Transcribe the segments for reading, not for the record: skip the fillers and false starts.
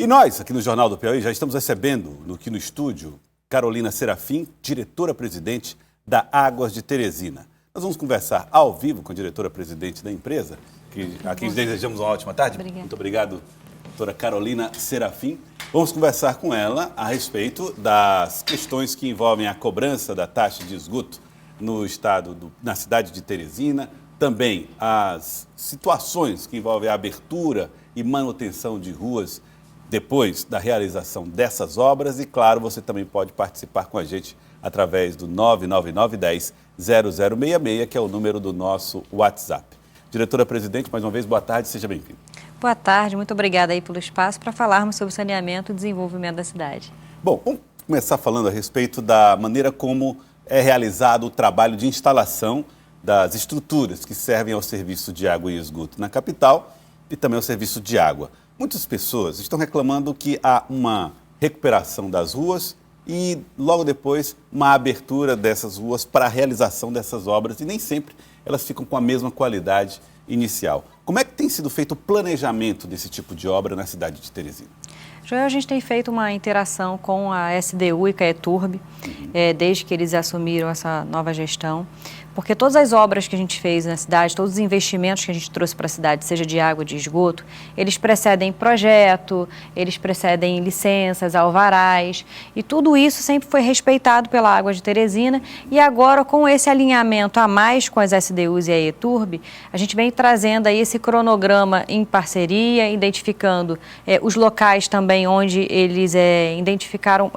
E nós, aqui no Jornal do Piauí, já estamos recebendo aqui no estúdio Carolina Serafim, diretora-presidente da Águas de Teresina. Nós vamos conversar ao vivo com a diretora-presidente da empresa, a quem desejamos uma ótima tarde. Obrigada. Muito obrigado, doutora Carolina Serafim. Vamos conversar com ela a respeito das questões que envolvem a cobrança da taxa de esgoto no na cidade de Teresina, também as situações que envolvem a abertura e manutenção de ruas depois da realização dessas obras e, claro, você também pode participar com a gente através do 999-10-0066, que é o número do nosso WhatsApp. Diretora-presidente, mais uma vez, boa tarde, seja bem-vinda. Boa tarde, muito obrigada aí pelo espaço para falarmos sobre saneamento e desenvolvimento da cidade. Bom, vamos começar falando a respeito da maneira como é realizado o trabalho de instalação das estruturas que servem ao serviço de água e esgoto na capital e também ao serviço de água. Muitas pessoas estão reclamando que há uma recuperação das ruas e, logo depois, uma abertura dessas ruas para a realização dessas obras e nem sempre elas ficam com a mesma qualidade inicial. Como é que tem sido feito o planejamento desse tipo de obra na cidade de Teresina? Joel, a gente tem feito uma interação com a SDU e com a ETURB, desde que eles assumiram essa nova gestão, porque todas as obras que a gente fez na cidade, todos os investimentos que a gente trouxe para a cidade, seja de água, de esgoto, eles precedem projeto, eles precedem licenças, alvarás, e tudo isso sempre foi respeitado pela Água de Teresina, e agora com esse alinhamento a mais com as SDUs e a ETURB, a gente vem trazendo aí esse cronograma em parceria, identificando os locais também onde eles identificaram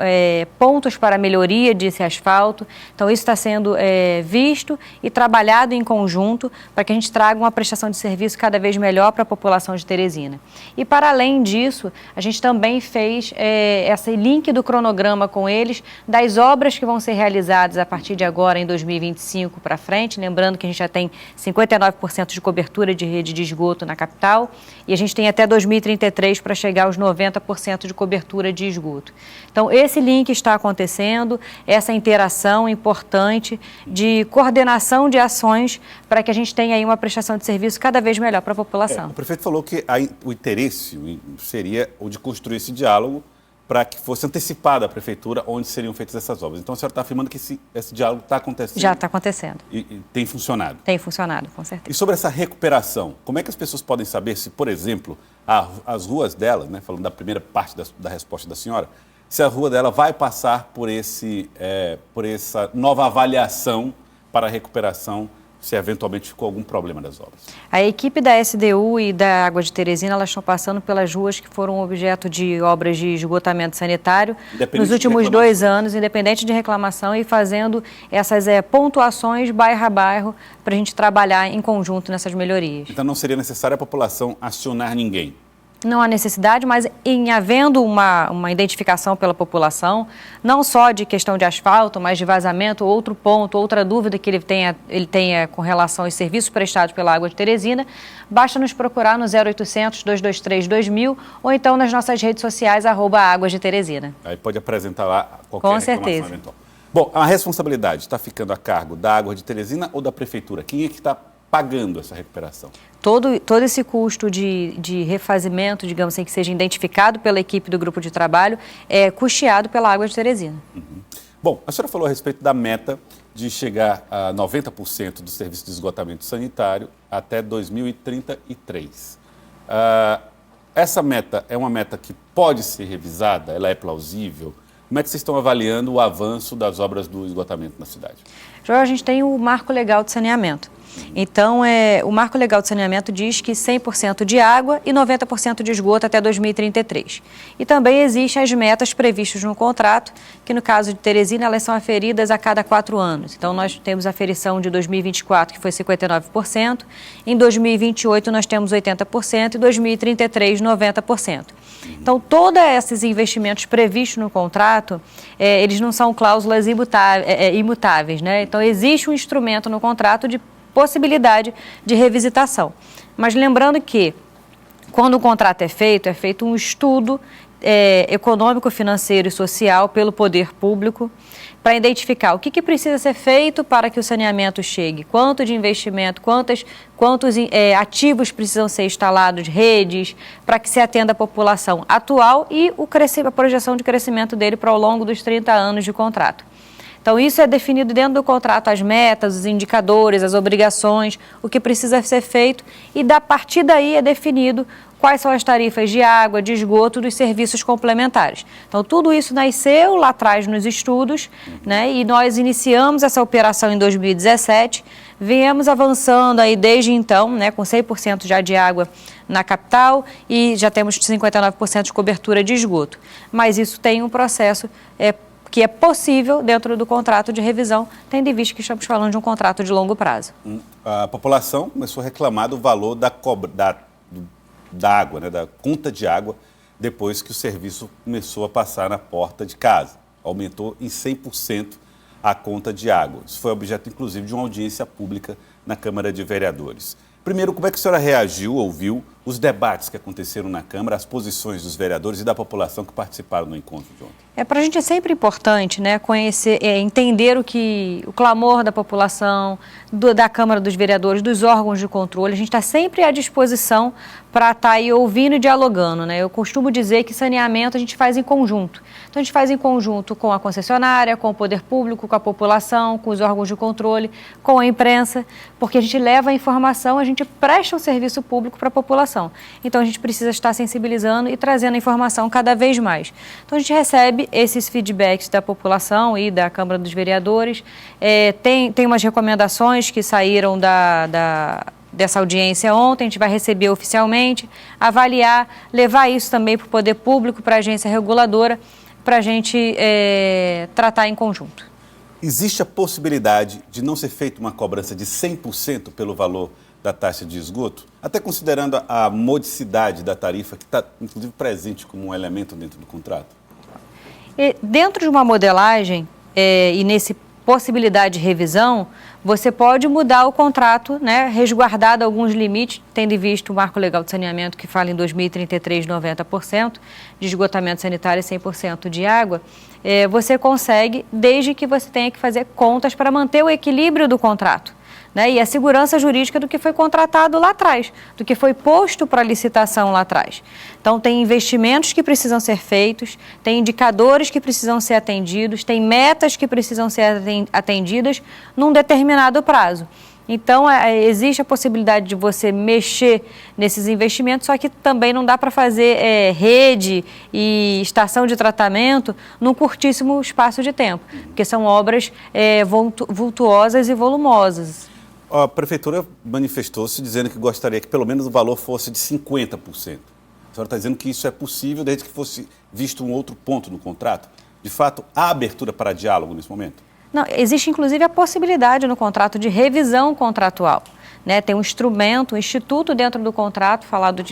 pontos para melhoria desse asfalto, então isso está sendo visto e trabalhado em conjunto para que a gente traga uma prestação de serviço cada vez melhor para a população de Teresina. E para além disso, a gente também fez esse link do cronograma com eles das obras que vão ser realizadas a partir de agora em 2025 para frente, lembrando que a gente já tem 59% de cobertura de rede de esgoto na capital e a gente tem até 2033 para chegar aos 90% de cobertura de esgoto. Então esse link está acontecendo, essa interação importante de coordenação de ações para que a gente tenha aí uma prestação de serviço cada vez melhor para a população. O prefeito falou que o interesse seria o de construir esse diálogo para que fosse antecipada a prefeitura onde seriam feitas essas obras. Então a senhora está afirmando que esse diálogo está acontecendo? Já está acontecendo. E tem funcionado? Tem funcionado, com certeza. E sobre essa recuperação, como é que as pessoas podem saber se, por exemplo, as ruas delas, né, falando da primeira parte da resposta da senhora, se a rua dela vai passar por essa nova avaliação para a recuperação, se eventualmente ficou algum problema das obras? A equipe da SDU e da Água de Teresina, elas estão passando pelas ruas que foram objeto de obras de esgotamento sanitário nos últimos 2 anos, independente de reclamação, e fazendo essas pontuações bairro a bairro para a gente trabalhar em conjunto nessas melhorias. Então não seria necessário a população acionar ninguém? Não há necessidade, mas em havendo uma identificação pela população, não só de questão de asfalto, mas de vazamento, outro ponto, outra dúvida que ele tenha com relação aos serviços prestados pela Água de Teresina, basta nos procurar no 0800 223 2000 ou então nas nossas redes sociais, @Águas de Teresina. Aí pode apresentar lá qualquer Com reclamação certeza. eventual. Bom, a responsabilidade está ficando a cargo da Água de Teresina ou da Prefeitura? Quem é que está pagando essa recuperação? Todo esse custo de refazimento, digamos assim, que seja identificado pela equipe do grupo de trabalho, é custeado pela Água de Teresina. Uhum. Bom, a senhora falou a respeito da meta de chegar a 90% do serviço de esgotamento sanitário até 2033. Essa meta é uma meta que pode ser revisada? Ela é plausível? Como é que vocês estão avaliando o avanço das obras do esgotamento na cidade? Joel, a gente tem o Marco Legal de Saneamento. Então, o Marco Legal de Saneamento diz que 100% de água e 90% de esgoto até 2033. E também existem as metas previstas no contrato, que no caso de Teresina, elas são aferidas a cada 4 anos. Então, nós temos a aferição de 2024, que foi 59%, em 2028 nós temos 80% e 2033, 90%. Então, todos esses investimentos previstos no contrato, eles não são cláusulas imutáveis, né? Então, existe um instrumento no contrato de possibilidade de revisitação. Mas lembrando que, quando o contrato é feito um estudo econômico, financeiro e social pelo poder público, para identificar o que precisa ser feito para que o saneamento chegue, quanto de investimento, quantos ativos precisam ser instalados, redes, para que se atenda a população atual e a projeção de crescimento dele para ao longo dos 30 anos de contrato. Então, isso é definido dentro do contrato, as metas, os indicadores, as obrigações, o que precisa ser feito e, a partir daí, é definido quais são as tarifas de água, de esgoto, dos serviços complementares. Então, tudo isso nasceu lá atrás nos estudos, né, e nós iniciamos essa operação em 2017, viemos avançando aí desde então, né, com 100% já de água na capital e já temos 59% de cobertura de esgoto. Mas isso tem um processo que é possível dentro do contrato de revisão, tendo em vista que estamos falando de um contrato de longo prazo. A população começou a reclamar do valor da água, né, da conta de água, depois que o serviço começou a passar na porta de casa. Aumentou em 100% a conta de água. Isso foi objeto, inclusive, de uma audiência pública na Câmara de Vereadores. Primeiro, como é que a senhora reagiu, ouviu os debates que aconteceram na Câmara, as posições dos vereadores e da população que participaram do encontro de ontem? Para a gente é sempre importante, né, conhecer, entender o clamor da população, da Câmara dos Vereadores, dos órgãos de controle. A gente está sempre à disposição para estar aí ouvindo e dialogando, né? Eu costumo dizer que saneamento a gente faz em conjunto. Então, a gente faz em conjunto com a concessionária, com o poder público, com a população, com os órgãos de controle, com a imprensa, porque a gente leva a informação, a gente presta um serviço público para a população. Então, a gente precisa estar sensibilizando e trazendo a informação cada vez mais. Então, a gente recebe esses feedbacks da população e da Câmara dos Vereadores. Tem umas recomendações que saíram dessa audiência ontem, a gente vai receber oficialmente, avaliar, levar isso também para o poder público, para a agência reguladora, para a gente tratar em conjunto. Existe a possibilidade de não ser feita uma cobrança de 100% pelo valor da taxa de esgoto, até considerando a modicidade da tarifa, que está, inclusive, presente como um elemento dentro do contrato? Dentro de uma modelagem e nesse possibilidade de revisão, você pode mudar o contrato, né, resguardado alguns limites, tendo em vista o Marco Legal de Saneamento, que fala em 2033 90% de esgotamento sanitário e 100% de água. Você consegue, desde que você tenha que fazer contas para manter o equilíbrio do contrato, né, e a segurança jurídica do que foi contratado lá atrás, do que foi posto para licitação lá atrás. Então, tem investimentos que precisam ser feitos, tem indicadores que precisam ser atendidos, tem metas que precisam ser atendidas num determinado prazo. Então, existe a possibilidade de você mexer nesses investimentos, só que também não dá para fazer rede e estação de tratamento num curtíssimo espaço de tempo, porque são obras vultuosas e volumosas. A Prefeitura manifestou-se dizendo que gostaria que pelo menos o valor fosse de 50%. A senhora está dizendo que isso é possível desde que fosse visto um outro ponto no contrato? De fato, há abertura para diálogo nesse momento? Não, existe inclusive a possibilidade no contrato de revisão contratual, né? Tem um instrumento, um instituto dentro do contrato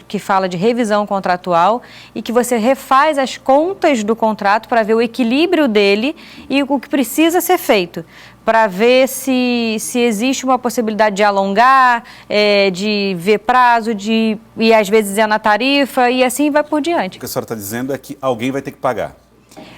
que fala de revisão contratual e que você refaz as contas do contrato para ver o equilíbrio dele e o que precisa ser feito, para ver se existe uma possibilidade de alongar, de ver prazo, e às vezes na tarifa e assim vai por diante. O que a senhora está dizendo é que alguém vai ter que pagar.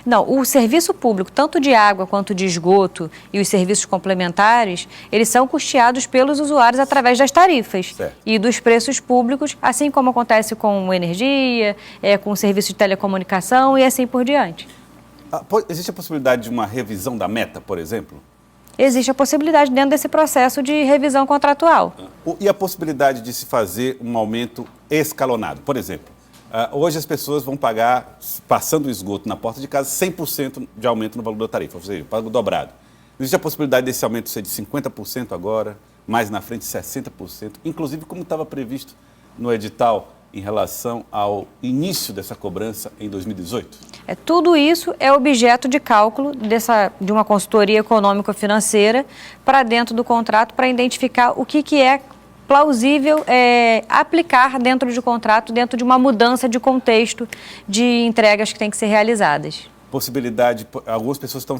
Não, o serviço público, tanto de água quanto de esgoto e os serviços complementares, eles são custeados pelos usuários através das tarifas e dos preços públicos, assim como acontece com energia, com o serviço de telecomunicação e assim por diante. Existe a possibilidade de uma revisão da meta, por exemplo? Existe a possibilidade dentro desse processo de revisão contratual. E a possibilidade de se fazer um aumento escalonado, por exemplo? Hoje as pessoas vão pagar, passando o esgoto na porta de casa, 100% de aumento no valor da tarifa, ou seja, pago dobrado. Existe a possibilidade desse aumento ser de 50% agora, mais na frente 60%, inclusive como estava previsto no edital em relação ao início dessa cobrança em 2018? Tudo isso é objeto de cálculo de uma consultoria econômico-financeira para dentro do contrato, para identificar o que é plausível aplicar dentro de contrato, dentro de uma mudança de contexto de entregas que têm que ser realizadas. Possibilidade, algumas pessoas estão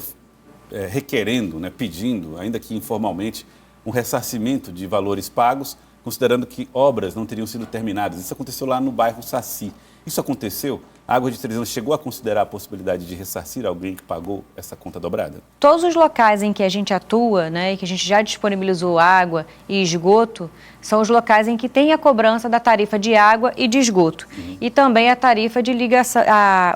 requerendo, né, pedindo, ainda que informalmente, um ressarcimento de valores pagos, considerando que obras não teriam sido terminadas. Isso aconteceu lá no bairro Saci. Isso aconteceu? A Água de Teresina chegou a considerar a possibilidade de ressarcir alguém que pagou essa conta dobrada? Todos os locais em que a gente atua, né, e que a gente já disponibilizou água e esgoto, são os locais em que tem a cobrança da tarifa de água e de esgoto. E também a tarifa de ligação,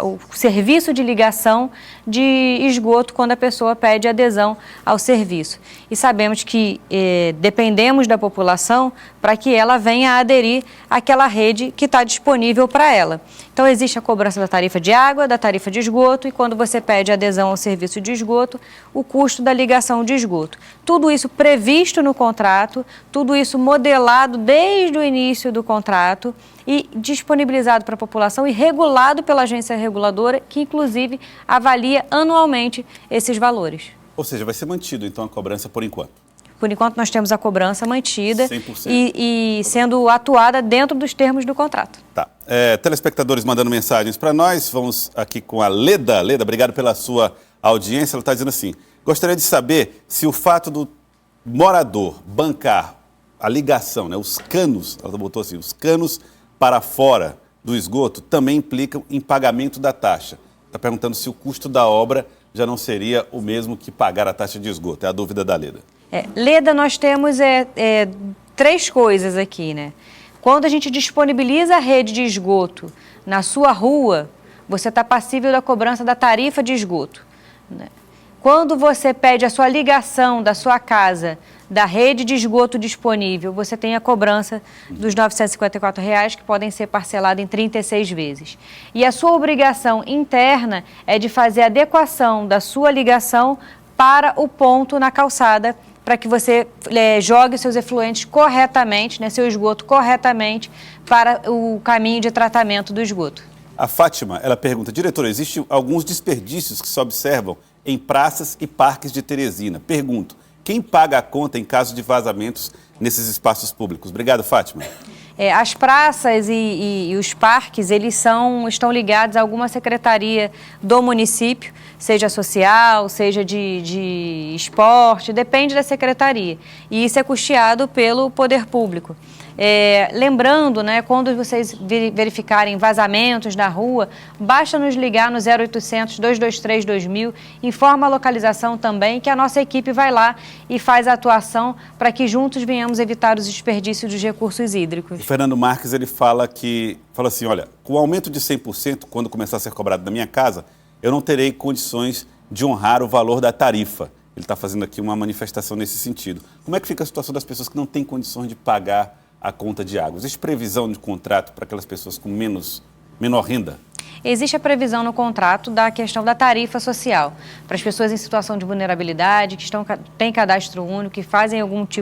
o serviço de ligação de esgoto quando a pessoa pede adesão ao serviço. E sabemos que dependemos da população para que ela venha a aderir àquela rede que está disponível para ela. Então existe a cobrança da tarifa de água, da tarifa de esgoto e quando você pede adesão ao serviço de esgoto, o custo da ligação de esgoto. Tudo isso previsto no contrato, tudo isso modelado desde o início do contrato e disponibilizado para a população e regulado pela agência reguladora, que inclusive avalia anualmente esses valores. Ou seja, vai ser mantido então a cobrança por enquanto? Por enquanto nós temos a cobrança mantida 100%. e sendo atuada dentro dos termos do contrato. Tá. Telespectadores mandando mensagens para nós, vamos aqui com a Leda. Leda, obrigado pela sua audiência. Ela está dizendo assim, gostaria de saber se o fato do morador bancar a ligação, né, os canos, ela botou assim, os canos para fora do esgoto também implicam em pagamento da taxa. Está perguntando se o custo da obra já não seria o mesmo que pagar a taxa de esgoto. É a dúvida da Leda. Leda, nós temos três coisas aqui, né? Quando a gente disponibiliza a rede de esgoto na sua rua, você está passível da cobrança da tarifa de esgoto, né? Quando você pede a sua ligação da sua casa da rede de esgoto disponível, você tem a cobrança dos R$ 954, que podem ser parcelados em 36 vezes. E a sua obrigação interna é de fazer a adequação da sua ligação para o ponto na calçada, para que você jogue seus efluentes corretamente, né, seu esgoto corretamente para o caminho de tratamento do esgoto. A Fátima, ela pergunta, diretora, existem alguns desperdícios que se observam em praças e parques de Teresina. Pergunto, quem paga a conta em caso de vazamentos nesses espaços públicos? Obrigado, Fátima. As praças e os parques, eles estão ligados a alguma secretaria do município, seja social, seja de esporte, depende da secretaria. E isso é custeado pelo poder público. Lembrando, né, quando vocês verificarem vazamentos na rua, basta nos ligar no 0800 223 2000, informa a localização também, que a nossa equipe vai lá e faz a atuação para que juntos venhamos evitar os desperdícios dos recursos hídricos. O Fernando Marques, ele fala assim, olha, com o aumento de 100%, quando começar a ser cobrado na minha casa, eu não terei condições de honrar o valor da tarifa. Ele está fazendo aqui uma manifestação nesse sentido. Como é que fica a situação das pessoas que não têm condições de pagar a conta de água? Existe previsão de contrato para aquelas pessoas com menor renda? Existe a previsão no contrato da questão da tarifa social para as pessoas em situação de vulnerabilidade, que têm cadastro único,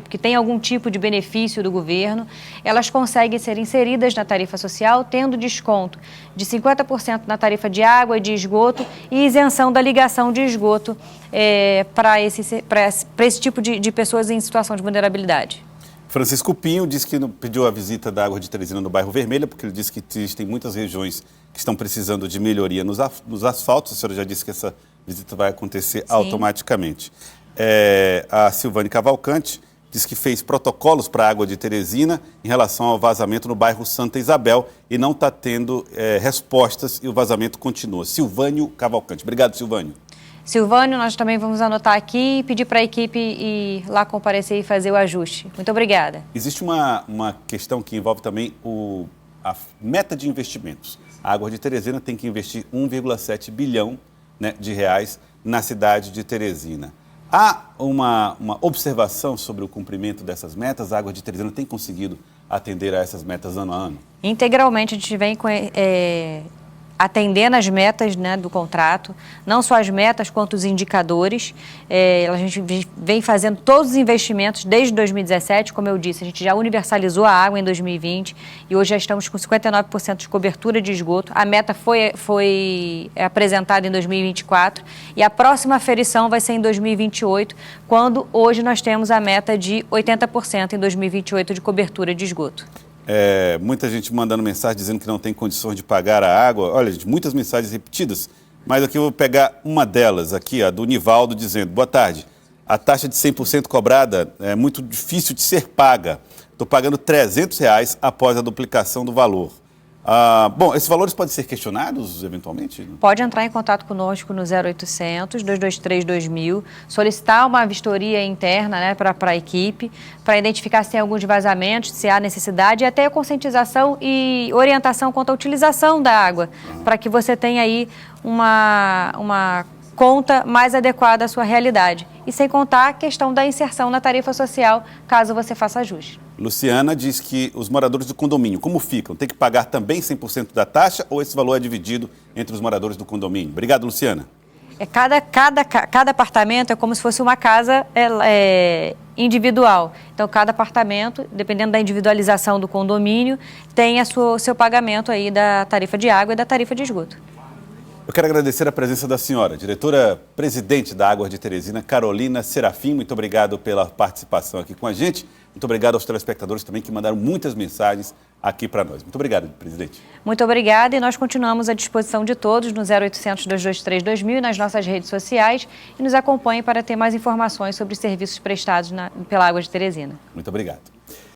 que têm algum tipo de benefício do governo, elas conseguem ser inseridas na tarifa social, tendo desconto de 50% na tarifa de água e de esgoto e isenção da ligação de esgoto para esse tipo de pessoas em situação de vulnerabilidade. Francisco Pinho disse que pediu a visita da Água de Teresina no bairro Vermelha, porque ele disse que existem muitas regiões que estão precisando de melhoria nos asfaltos. A senhora já disse que essa visita vai acontecer automaticamente. A Silvane Cavalcante disse que fez protocolos para a Água de Teresina em relação ao vazamento no bairro Santa Isabel e não está tendo respostas e o vazamento continua. Silvânio Cavalcante. Obrigado, Silvânio. Silvânio, nós também vamos anotar aqui e pedir para a equipe ir lá comparecer e fazer o ajuste. Muito obrigada. Existe uma questão que envolve também a meta de investimentos. A Água de Teresina tem que investir 1,7 bilhão, né, de reais na cidade de Teresina. Há uma observação sobre o cumprimento dessas metas? A Água de Teresina tem conseguido atender a essas metas ano a ano? Integralmente a gente vem atendendo as metas, né, do contrato, não só as metas quanto os indicadores. A gente vem fazendo todos os investimentos desde 2017, como eu disse, a gente já universalizou a água em 2020 e hoje já estamos com 59% de cobertura de esgoto. A meta foi apresentada em 2024 e a próxima aferição vai ser em 2028, quando hoje nós temos a meta de 80% em 2028 de cobertura de esgoto. Muita gente mandando mensagem dizendo que não tem condições de pagar a água. Olha, gente, muitas mensagens repetidas, mas aqui eu vou pegar uma delas, aqui, a do Nivaldo, dizendo: boa tarde, a taxa de 100% cobrada é muito difícil de ser paga. Estou pagando R$ 300 após a duplicação do valor. Bom, esses valores podem ser questionados eventualmente? Pode entrar em contato conosco no 0800 223 2000, solicitar uma vistoria interna, né, para a equipe, para identificar se tem alguns vazamentos, se há necessidade, e até a conscientização e orientação quanto à utilização da água, para que você tenha aí uma conta mais adequada à sua realidade. E sem contar a questão da inserção na tarifa social, caso você faça ajuste. Luciana diz que os moradores do condomínio, como ficam? Tem que pagar também 100% da taxa ou esse valor é dividido entre os moradores do condomínio? Obrigado, Luciana. Cada apartamento é como se fosse uma casa individual. Então, cada apartamento, dependendo da individualização do condomínio, tem o seu pagamento aí da tarifa de água e da tarifa de esgoto. Eu quero agradecer a presença da senhora, diretora-presidente da Águas de Teresina, Carolina Serafim. Muito obrigado pela participação aqui com a gente. Muito obrigado aos telespectadores também que mandaram muitas mensagens aqui para nós. Muito obrigado, presidente. Muito obrigada e nós continuamos à disposição de todos no 0800 223 2000 e nas nossas redes sociais e nos acompanhem para ter mais informações sobre os serviços prestados pela Águas de Teresina. Muito obrigado.